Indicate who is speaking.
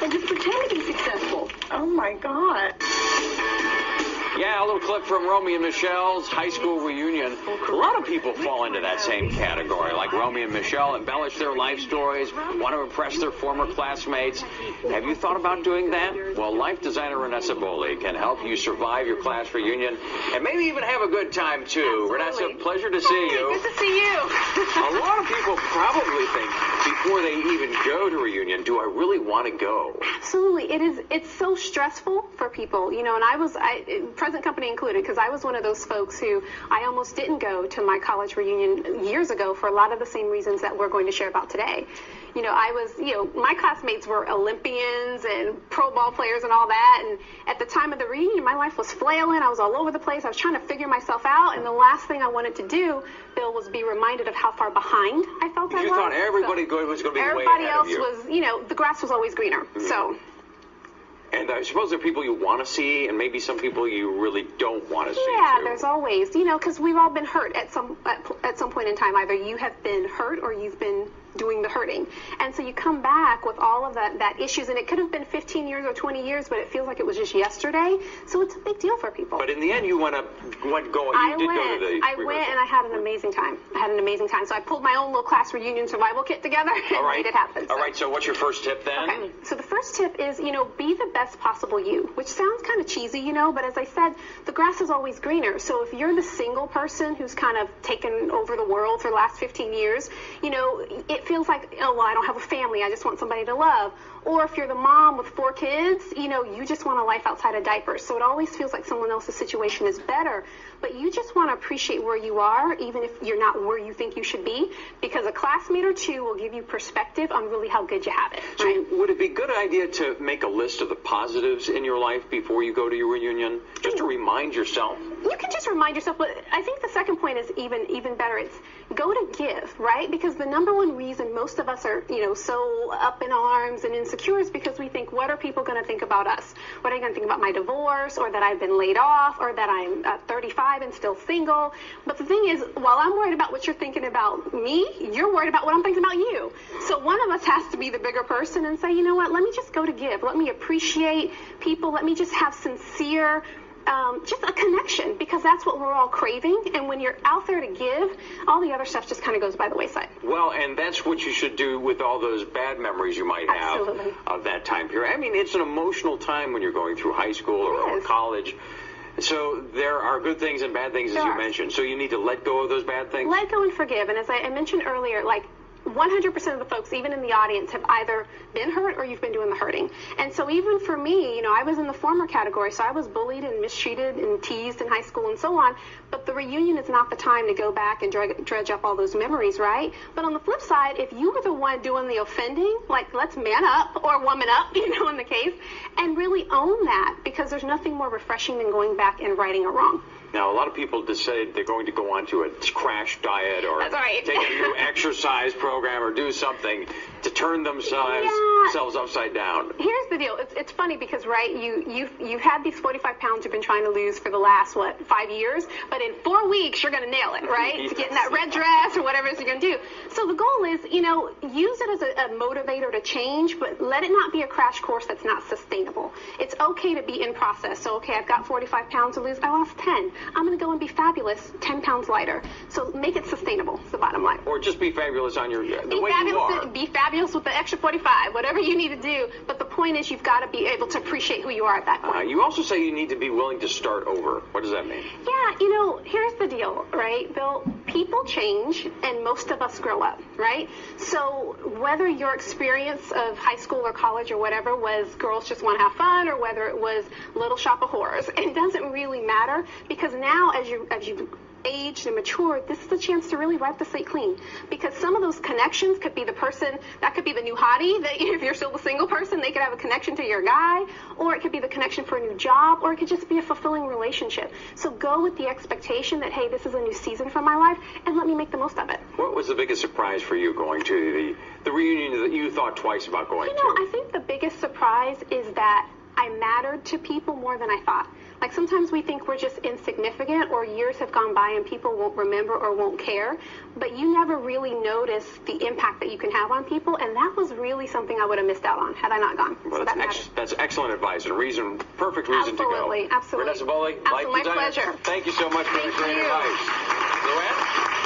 Speaker 1: and just pretend to be successful. Oh my God.
Speaker 2: Yeah, a little clip from Romy and Michelle's high school reunion. A lot of people fall into that same category, like Romy and Michelle embellish their life stories, want to impress their former classmates. Have you thought about doing that? Well, life designer Renessa Boley can help you survive your class reunion and maybe even have a good time, too. Renessa, pleasure to see you.
Speaker 3: Good to see you.
Speaker 2: A lot of people probably think before they even go to reunion, do I really want to go?
Speaker 3: Absolutely. It's so stressful for people, you know, and present company included, because I was one of those folks who I almost didn't go to my college reunion years ago for a lot of the same reasons that we're going to share about today. You know, my classmates were Olympians and pro ball players and all that, and at the time of the reunion, my life was flailing. I was all over the place. I was trying to figure myself out, and the last thing I wanted to do, Bill, was be reminded of how far behind I felt I was.
Speaker 2: You thought everybody was going to be way ahead of you.
Speaker 3: Everybody else was, you know, the grass was always greener, so...
Speaker 2: And I suppose there are people you want to see, and maybe some people you really don't want to see.
Speaker 3: Yeah,
Speaker 2: too.
Speaker 3: there's always, you know, because we've all been hurt at some point in time. Either you have been hurt or you've been doing the hurting. And so you come back with all of that issues, and it could have been 15 years or 20 years, but it feels like it was just yesterday. So it's a big deal for people.
Speaker 2: But in the end, you went going.
Speaker 3: I went, and I had an amazing time. So I pulled my own little class reunion survival kit together and made it happen.
Speaker 2: All right, so what's your first tip then?
Speaker 3: Okay, so the first tip is, you know, be the best possible you, which sounds kind of cheesy, you know, but as I said, the grass is always greener. So if you're the single person who's kind of taken over the world for the last 15 years, you know, it feels like, oh, well, I don't have a family, I just want somebody to love. Or if you're the mom with 4 kids, you know, you just want a life outside of diapers. So it always feels like someone else's situation is better. But you just want to appreciate where you are, even if you're not where you think you should be, because a classmate or two will give you perspective on really how good you have it. Right?
Speaker 2: So would it be a good idea to make a list of the positives in your life before you go to your reunion, just to remind yourself?
Speaker 3: You can just remind yourself, but I think the second point is even better. It's go to give, right? Because the number one reason most of us are, you know, so up in arms and insecure is because we think, what are people going to think about us? What are they going to think about my divorce, or that I've been laid off, or that I'm 35 and still single? But the thing is, while I'm worried about what you're thinking about me, you're worried about what I'm thinking about you. So one of us has to be the bigger person and say, you know what, let me just go to give. Let me appreciate people. Let me just have sincere just a connection, because that's what we're all craving. And when you're out there to give, all the other stuff just kind of goes by the wayside.
Speaker 2: Well, and that's what you should do with all those bad memories you might have of that time period. I mean, it's an emotional time when you're going through high school or college. So there are good things and bad things, as you mentioned. So you need to let go of those bad things?
Speaker 3: Let go and forgive. And as I mentioned earlier, like, 100% of the folks, even in the audience, have either been hurt or you've been doing the hurting. And so even for me, you know, I was in the former category, so I was bullied and mistreated and teased in high school and so on. But the reunion is not the time to go back and dredge up all those memories, right? But on the flip side, if you were the one doing the offending, like, let's man up or woman up, you know, in the case, and really own that, because there's nothing more refreshing than going back and righting a wrong.
Speaker 2: Now, a lot of people decide they're going to go onto a crash diet or take a new exercise program or do something to turn themselves upside down.
Speaker 3: Here's the deal. It's funny because, right, you've had these 45 pounds you've been trying to lose for the last, 5 years, but in 4 weeks you're going to nail it, right? To get in that red dress or whatever it is you're going to do. So the goal is, you know, use it as a motivator to change, but let it not be a crash course that's not sustainable. It's okay to be in process. So, okay, I've got 45 pounds to lose. I lost 10. I'm going to go and be fabulous 10 pounds lighter. So make it sustainable is the bottom line.
Speaker 2: Or just be fabulous on the way you are.
Speaker 3: Be fabulous with the extra 45, whatever you need to do. But the point is, you've got to be able to appreciate who you are at that point.
Speaker 2: You also say you need to be willing to start over. What does that mean?
Speaker 3: Yeah, you know, here's the deal, right, Bill? People change, and most of us grow up, right? So whether your experience of high school or college or whatever was girls just want to have fun, or whether it was Little Shop of Horrors, it doesn't really matter, because now as you aged and matured, this is a chance to really wipe the slate clean. Because some of those connections could be the person, that could be the new hottie, that if you're still a single person, they could have a connection to your guy, or it could be the connection for a new job, or it could just be a fulfilling relationship. So go with the expectation that, hey, this is a new season for my life, and let me make the most of it.
Speaker 2: What was the biggest surprise for you going to the reunion that you thought twice about going to?
Speaker 3: You know, I think the biggest surprise is that I mattered to people more than I thought. Like sometimes we think we're just insignificant or years have gone by and people won't remember or won't care, but you never really notice the impact that you can have on people, and that was really something I would have missed out on had I not gone.
Speaker 2: Well,
Speaker 3: so
Speaker 2: that's excellent advice and perfect reason to go.
Speaker 3: Absolutely.
Speaker 2: Vanessa Bowley,
Speaker 3: Absolutely. My pleasure.
Speaker 2: Thank you so much for that great advice. Luann?